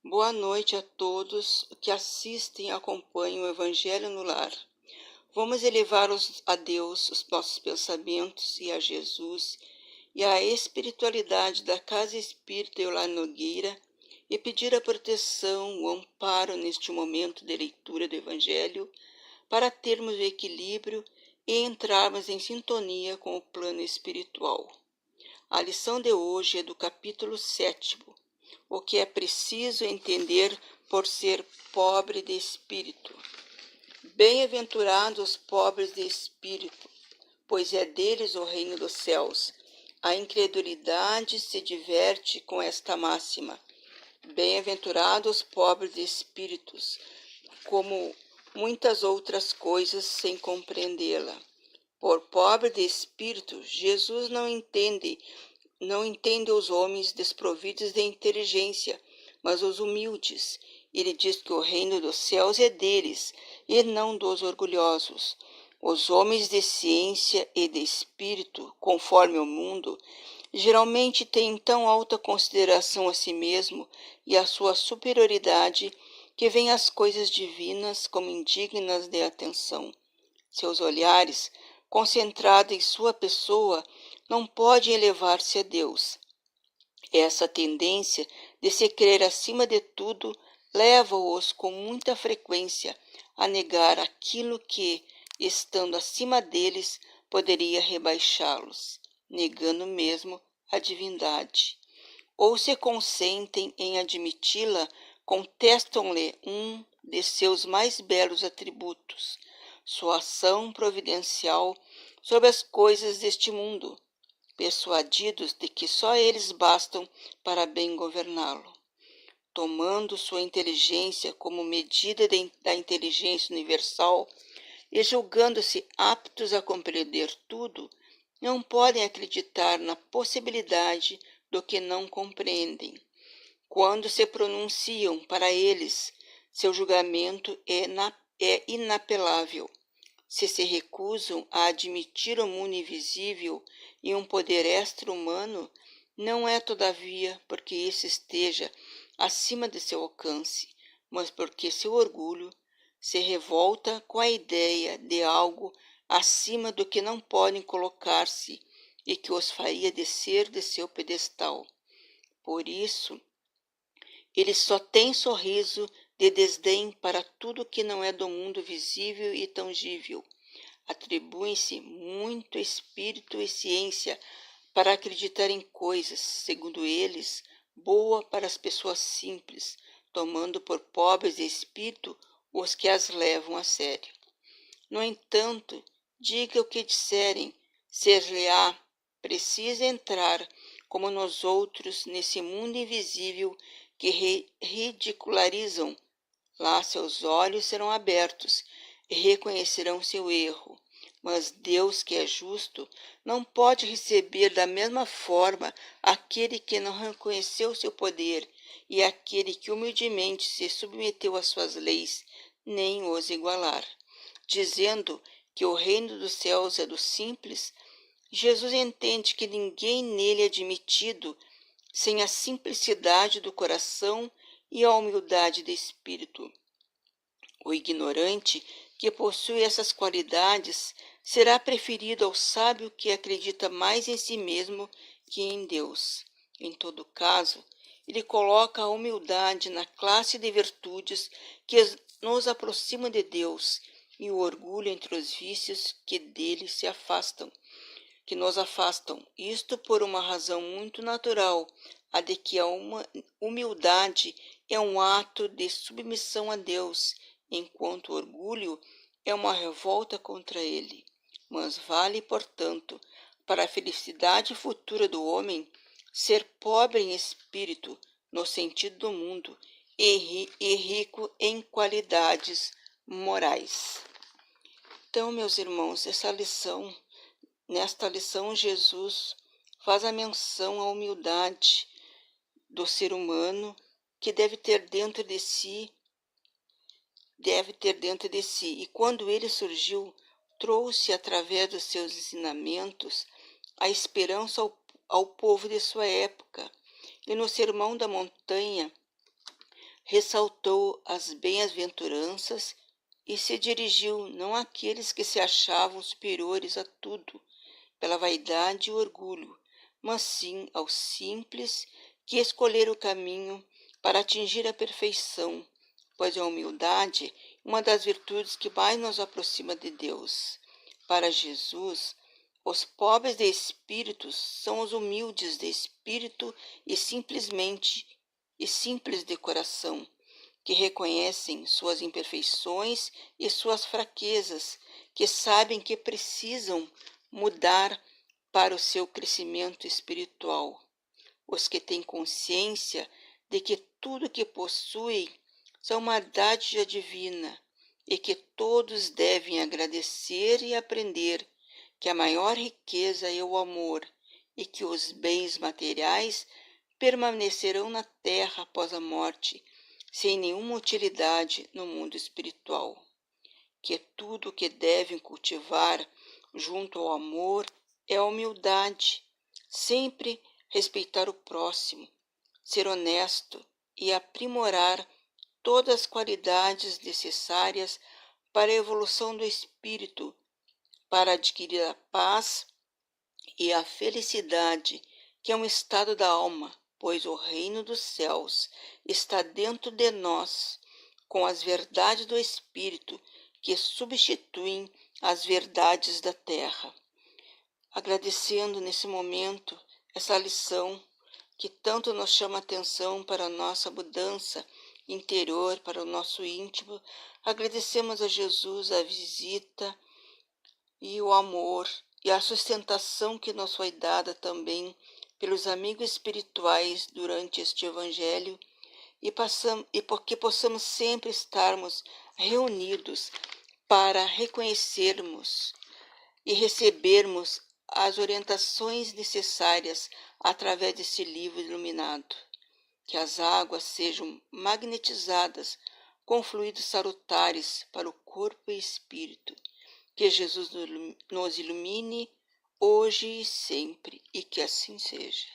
Boa noite a todos que assistem e acompanham o Evangelho no Lar. Vamos elevar a Deus os nossos pensamentos e a Jesus e à espiritualidade da Casa Espírita Eular Nogueira e pedir a proteção, o amparo neste momento de leitura do Evangelho para termos o equilíbrio e entrarmos em sintonia com o plano espiritual. A lição de hoje é do capítulo 7º, o que é preciso entender por ser pobre de espírito. Bem-aventurados os pobres de espírito, pois é deles o reino dos céus. A incredulidade se diverte com esta máxima. Bem-aventurados os pobres de espíritos, como muitas outras coisas sem compreendê-la. Por pobre de espírito, Jesus não entende os homens desprovidos de inteligência, mas os humildes. Ele diz que o reino dos céus é deles, e não dos orgulhosos. Os homens de ciência e de espírito, conforme o mundo, geralmente têm tão alta consideração a si mesmo e a sua superioridade que veem as coisas divinas como indignas de atenção. Seus olhares, concentrados em sua pessoa, não podem elevar-se a Deus. Essa tendência de se crer acima de tudo leva-os com muita frequência a negar aquilo que, estando acima deles, poderia rebaixá-los, negando mesmo a divindade. Ou se consentem em admiti-la, contestam-lhe um de seus mais belos atributos, sua ação providencial sobre as coisas deste mundo, persuadidos de que só eles bastam para bem governá-lo. Tomando sua inteligência como medida da inteligência universal e julgando-se aptos a compreender tudo, não podem acreditar na possibilidade do que não compreendem. Quando se pronunciam para eles, seu julgamento é inapelável. Se recusam a admitir o mundo invisível e um poder extra-humano, não é, todavia, porque esse esteja acima de seu alcance, mas porque seu orgulho se revolta com a ideia de algo acima do que não podem colocar-se e que os faria descer de seu pedestal. Por isso, ele só tem sorriso de desdém para tudo que não é do mundo visível e tangível. Atribuem-se muito espírito e ciência para acreditar em coisas, segundo eles, boa para as pessoas simples, tomando por pobres de espírito os que as levam a sério. No entanto, diga o que disserem, ser-lhe-á preciso entrar, como nos outros, nesse mundo invisível que ridicularizam. Lá seus olhos serão abertos e reconhecerão seu erro. Mas Deus, que é justo, não pode receber da mesma forma aquele que não reconheceu seu poder e aquele que humildemente se submeteu às suas leis, nem os igualar. Dizendo que o reino dos céus é dos simples, Jesus entende que ninguém nele é admitido sem a simplicidade do coração e a humildade de espírito. O ignorante que possui essas qualidades será preferido ao sábio que acredita mais em si mesmo que em Deus. Em todo caso, ele coloca a humildade na classe de virtudes que nos aproximam de Deus e o orgulho entre os vícios que dele se afastam, que nos afastam. Isto por uma razão muito natural, a de que a humildade é um ato de submissão a Deus, enquanto o orgulho é uma revolta contra ele. Mas vale, portanto, para a felicidade futura do homem, ser pobre em espírito, no sentido do mundo, e rico em qualidades morais. Então, meus irmãos, nesta lição, Jesus faz a menção à humildade do ser humano que deve ter dentro de si. E quando ele surgiu, trouxe através dos seus ensinamentos a esperança ao povo de sua época. E no Sermão da Montanha, ressaltou as bem-aventuranças e se dirigiu não àqueles que se achavam superiores a tudo, pela vaidade e orgulho, mas sim aos simples que escolheram o caminho para atingir a perfeição, pois a humildade é uma das virtudes que mais nos aproxima de Deus. Para Jesus, os pobres de espírito são os humildes de espírito e simples de coração, que reconhecem suas imperfeições e suas fraquezas, que sabem que precisam mudar para o seu crescimento espiritual. Os que têm consciência de que tudo que possuem são uma dádiva divina e que todos devem agradecer e aprender que a maior riqueza é o amor e que os bens materiais permanecerão na terra após a morte, sem nenhuma utilidade no mundo espiritual. Que tudo o que devem cultivar junto ao amor é a humildade, sempre respeitar o próximo, ser honesto e aprimorar todas as qualidades necessárias para a evolução do espírito, para adquirir a paz e a felicidade, que é um estado da alma, pois o reino dos céus está dentro de nós, com as verdades do Espírito que substituem as verdades da terra. Agradecendo nesse momento essa lição que tanto nos chama a atenção para a nossa mudança interior, para o nosso íntimo, agradecemos a Jesus a visita e o amor e a sustentação que nos foi dada também pelos amigos espirituais durante este Evangelho e porque possamos sempre estarmos reunidos para reconhecermos e recebermos as orientações necessárias através desse livro iluminado. Que as águas sejam magnetizadas com fluidos salutares para o corpo e espírito. Que Jesus nos ilumine hoje e sempre, e que assim seja.